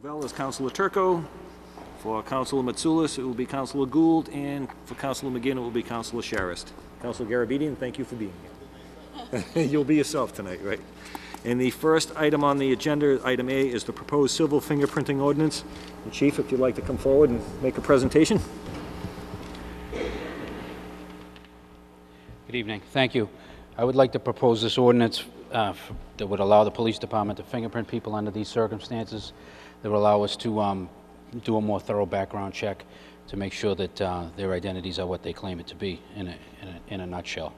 Gravel is Councilor Turco. For Councilor Matsoulis, it will be Councilor Gould, and for Councilor McGinn, it will be Councilor Sharist. Councilor Garabedian, thank you for being here. You'll be yourself tonight, right? And the first item on the agenda, item A, is the proposed civil fingerprinting ordinance. And Chief, if you'd like to come forward and make a presentation. Good evening. Thank you. I would like to propose this ordinance that would allow the police department to fingerprint people under these circumstances. That would allow us to do a more thorough background check to make sure that their identities are what they claim it to be in a nutshell.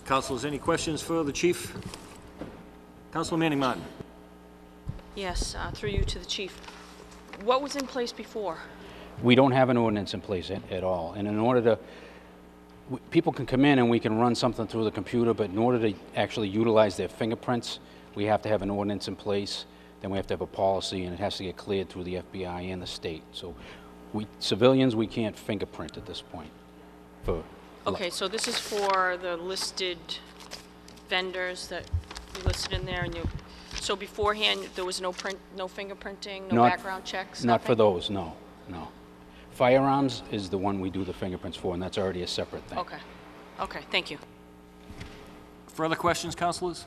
Councilors, any questions for the Chief? Councilor Manning Martin. Yes, through you to the chief. What was in place before? We don't have an ordinance in place at all, and in order to people can come in and we can run something through the computer, but in order to actually utilize their fingerprints, we have to have an ordinance in place. Then we have to have a policy, and it has to get cleared through the FBI and the state. So civilians, we can't fingerprint at this point. Okay, so this is for the listed vendors that you listed in there, and so beforehand, there was no fingerprinting, no background checks? Not nothing? for those, no. Firearms is the one we do the fingerprints for, and that's already a separate thing. Okay, thank you. Further questions, councilors?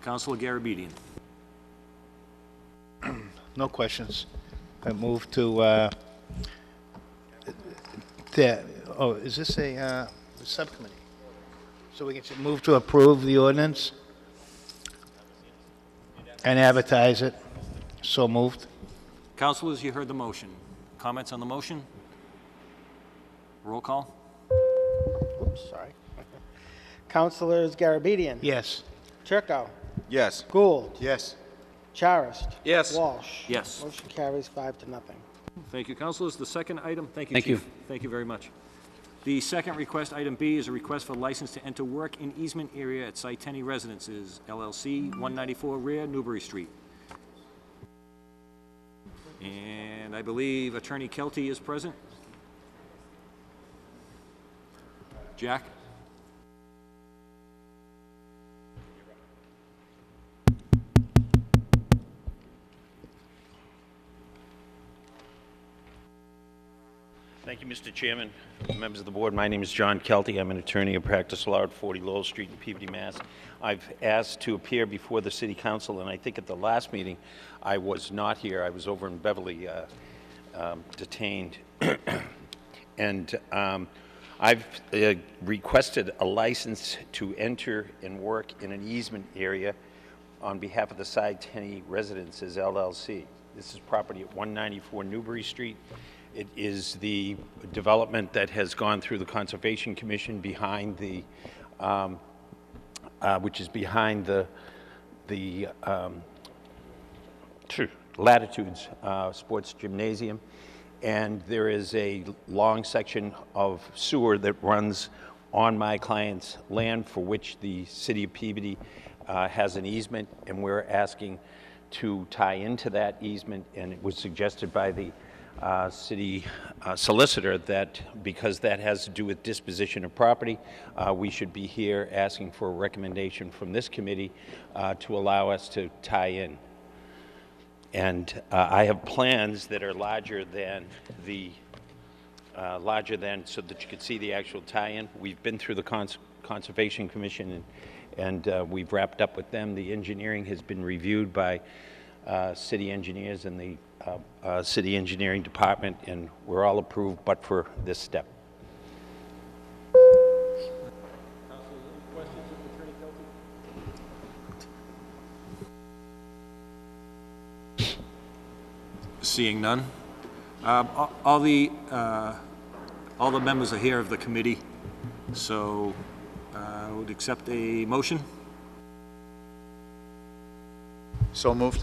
Councilor Garabedian. No questions. I move to, is this a subcommittee? So we can move to approve the ordinance and advertise it. So moved. Councilors, you heard the motion. Comments on the motion? Roll call. Oops, sorry. Councilors Garabedian. Yes. Turco. Yes. Gould. Yes. Charist. Yes. Walsh. Yes. Motion carries 5-0. Thank you, councilors. The second item, thank you, Thank Chief. you. Thank you very much. The second request, item B, is a request for license to enter work in easement area at Site 10 Residences, LLC, 194 Rear, Newbury Street. And I believe Attorney Kelty is present. Jack? Thank you, Mr. Chairman, members of the board. My name is John Kelty. I'm an attorney in practice law at 40 Lowell Street in Peabody, Mass. I've asked to appear before the City Council, and I think at the last meeting I was not here. I was over in Beverly detained. And I've requested a license to enter and work in an easement area on behalf of the Side 10 Residences, LLC. This is property at 194 Newbury Street. It is the development that has gone through the Conservation Commission behind the, which is behind the Latitudes Sports Gymnasium. And there is a long section of sewer that runs on my client's land for which the City of Peabody has an easement, and we're asking to tie into that easement, and it was suggested by the city solicitor that because that has to do with disposition of property, we should be here asking for a recommendation from this committee to allow us to tie in. And I have plans that are larger than so that you can see the actual tie-in. We've been through the Conservation Commission and we've wrapped up with them. The engineering has been reviewed by city engineers and the city engineering department, and we're all approved but for this step. Seeing none. All the members are here of the committee, so I would accept a motion. So moved.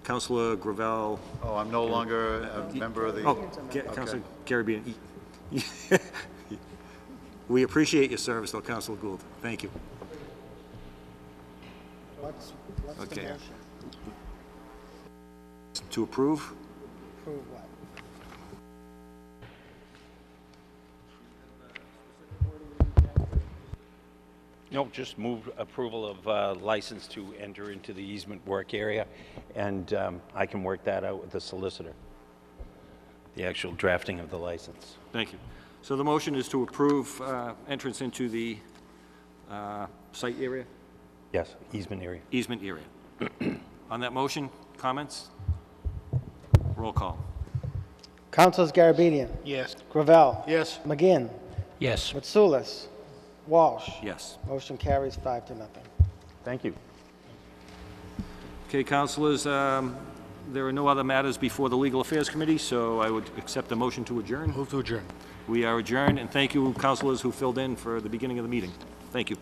Councilor Gravel. Oh, I'm no longer a member of the... Councilor Garabedian. We appreciate your service, though, Councilor Gould. Thank you. What's the Okay. motion? To approve? Approve what? No, just move approval of license to enter into the easement work area, and I can work that out with the solicitor, the actual drafting of the license. Thank you. So the motion is to approve entrance into the site area, Yes, easement area. easement area. On that motion, comments? Roll call. Councilors Garabedian, Yes. Gravel. Yes. McGinn, Yes. Mitsoulas, Walsh. Yes. Motion carries 5 to nothing. Thank you. Okay, councilors, there are no other matters before the Legal Affairs Committee, so I would accept a motion to adjourn. Move to adjourn. We are adjourned, and thank you, councilors who filled in for the beginning of the meeting. Thank you.